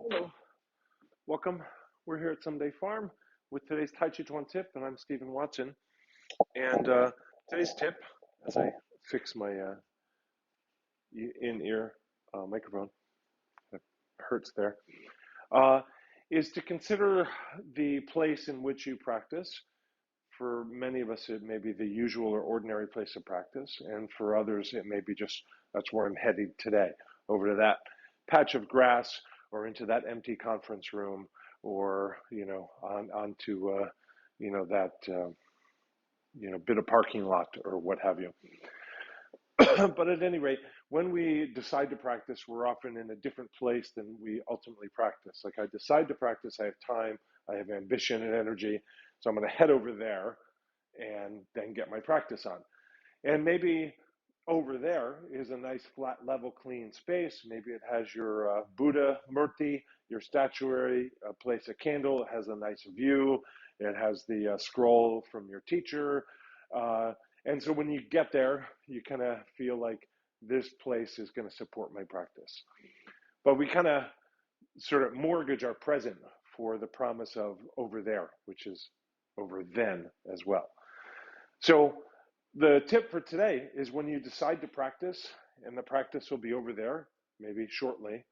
Hello, welcome. We're here at Someday Farm with today's Tàijíquán Tip, and I'm Stephen Watson. And today's tip, as I fix my in-ear microphone, it hurts there, is to consider the place in which you practice. For many of us, it may be the usual or ordinary place of practice, and for others, it may be just that's where I'm headed today, over to that patch of grass or into that empty conference room, or onto that bit of parking lot or what have you. But at any rate, when we decide to practice, we're often in a different place than we ultimately practice. Like I decide to practice, I have time, I have ambition and energy, so I'm going to head over there and then get my practice on. And maybe over there is a nice flat level clean space. Maybe it has your Buddha murti, your statuary, a place, a candle. It has a nice view. It has the scroll from your teacher. And so when you get there, you kind of feel like this place is going to support my practice. But we kind of sort of mortgage our present for the promise of over there, which is over then as well. So the tip for today is when you decide to practice, and the practice will be over there, maybe shortly,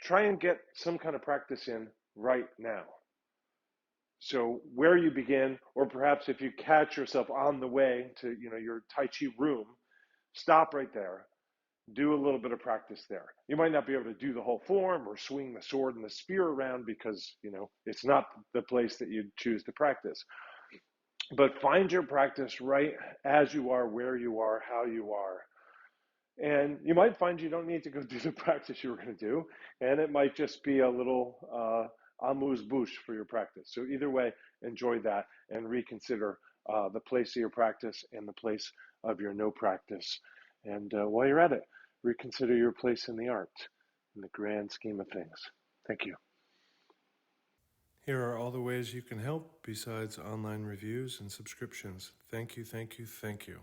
try and get some kind of practice in right now. So where you begin, or perhaps if you catch yourself on the way to your Tai Chi room, stop right there, do a little bit of practice there. You might not be able to do the whole form or swing the sword and the spear around because it's not the place that you choose to practice. But find your practice right as you are, where you are, how you are. And you might find you don't need to go do the practice you were going to do, and it might just be a little amuse-bouche for your practice. So either way, enjoy that and reconsider the place of your practice and the place of your no practice. And while you're at it, reconsider your place in the art, in the grand scheme of things. Thank you. Here are all the ways you can help besides online reviews and subscriptions. Thank you, thank you, thank you.